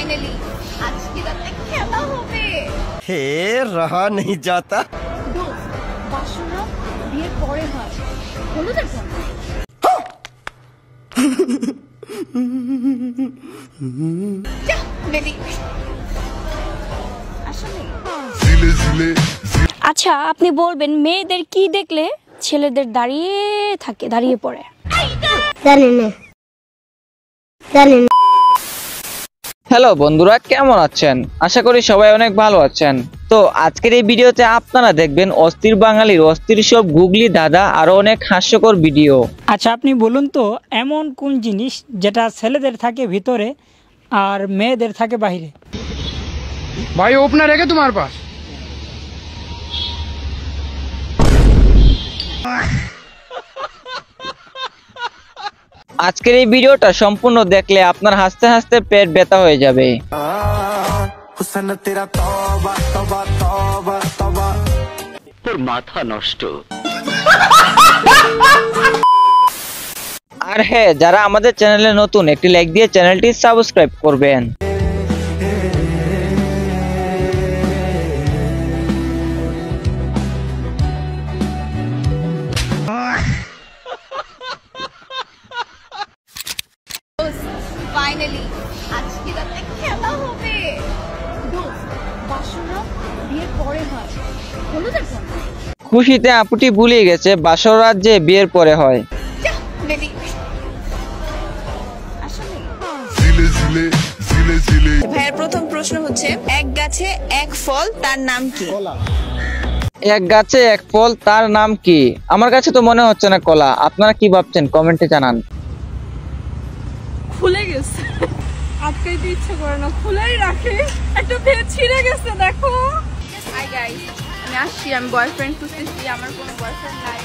Finally আজকে রাতে খেলা হবে। हे रहा नहीं जाता। দোস্ত, বাসনা বিয়ের পরে হয়, হলুদের পরে। যা, ready? আসলে আচ্ছা, আপনি বলবেন মেয়েদের কি দেখলে ছেলেদের দাঁড়িয়ে পড়ে? হ্যালো বন্ধুরা, কেমন আছেন? আশা করি সবাই অনেক ভালো আছেন। তো আজকের এই ভিডিওতে আপনারা দেখবেন অস্থির বাঙালির অস্থির সব গুগলি দাদা আরো অনেক হাস্যকর ভিডিও। আচ্ছা, আপনি বলুন তো এমন কোন জিনিস যেটা ছেলেদের থাকে ভিতরে আর মেয়েদের থাকে বাইরে? भाई ओपनर है क्या तुम्हारे पास? আজকের এই ভিডিওটা সম্পূর্ণ দেখলে আপনার হাসতে হাসতে পেট ব্যথা হয়ে যাবে। তোর মাথা নষ্ট। আর হ্যাঁ, যারা আমাদের চ্যানেলে নতুন, একটি লাইক দিয়ে চ্যানেলটি সাবস্ক্রাইব করবেন। ফাইনালি আজকে রাতে খেলা হবে। দোস্ত, বাসনা বিয়ের পরে হয়, হলুদের পরে। খুশিতে আপুটি ভুলে গেছে বাসর রাত যে বিয়ের পরে হয়। যা, ready? আসলে ভাইয়ের প্রথম প্রশ্ন হচ্ছে, এক গাছে এক ফল, তার নাম কি? এক গাছে এক ফল, তার নাম কি? আমার কাছে তো মনে হচ্ছে না কলা। আপনারা কি ভাবছেন কমেন্টে জানান। খুলে গেছে, আটকাইতে ইচ্ছা করে না, খুলেই রাখে। একটা ভেদ ছিঁড়ে গেছে, দেখো। হাই গাইস, আমি আসছি। আমি বয়ফ্রেন্ড খুঁজতেছি, আমার কোনো বয়ফ্রেন্ড নাই।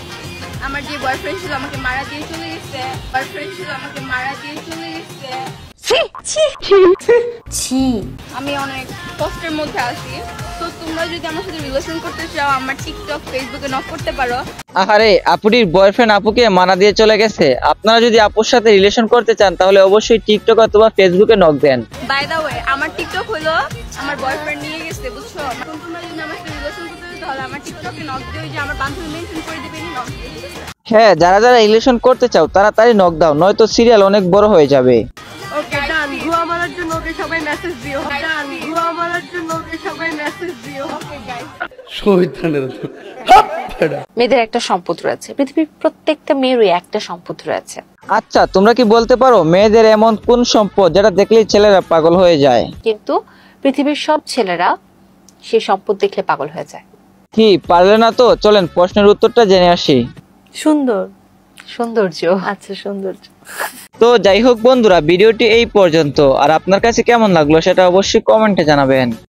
আমার যে বয়ফ্রেন্ড ছিল আমাকে মারা দিয়ে চলে গেছে। আমি অনেক কষ্টের মধ্যে আছি। তো তোমরা যদি আমার সাথে রিলেশন করতে চাও, আমার টিকটক, ফেসবুকে নক করতে পারো। আহারে, আপুটির বয়ফ্রেন্ড আপুকে মানা দিয়ে চলে গেছে। আপনারা যদি আপুর সাথে রিলেশন করতে চান তাহলে অবশ্যই টিকটক অথবা ফেসবুকে নক দেন। বাই দা ওয়ে, আমার টিকটক হলো আমার বয়ফ্রেন্ড নিয়ে গেছে, বুঝছো? এখন তোমরা যদি আমার সাথে রিলেশন করতে চাও তাহলে আমার টিকটকে নক দিও, যে আমার বান্ধবী মেনশন করে দিবেন, নক দিও। হ্যাঁ, যারা যারা রিলেশন করতে চাও তাড়াতাড়ি নক দাও, নয়তো সিরিয়াল অনেক বড় হয়ে যাবে। ওকে ডান, গুয়া মারার জন্য ওকে সবাই মেসেজ দিও। ডান, গুয়া মারার জন্য ওকে সবাই মেসেজ দিও। ওকে গাইস, মেয়েদের একটা সম্পদ রয়েছে, পৃথিবীর প্রত্যেকটা মেয়েরই একটা সম্পদ রয়েছে। আচ্ছা, তোমরা কি বলতে পারো মেয়েদের এমন কোন সম্পদ যেটা দেখলেই ছেলেরা পাগল হয়ে যায়? কিন্তু পৃথিবীর সব ছেলেরা সেই সম্পদ দেখলে পাগল হয়ে যায়। কি পারলে না তো? চলেন প্রশ্নের উত্তরটা জেনে আসি। সৌন্দর্য। আচ্ছা, সৌন্দর্য। তো যাই হোক বন্ধুরা, ভিডিওটি এই পর্যন্ত। আর আপনার কাছে কেমন লাগলো সেটা অবশ্যই কমেন্টে জানাবেন।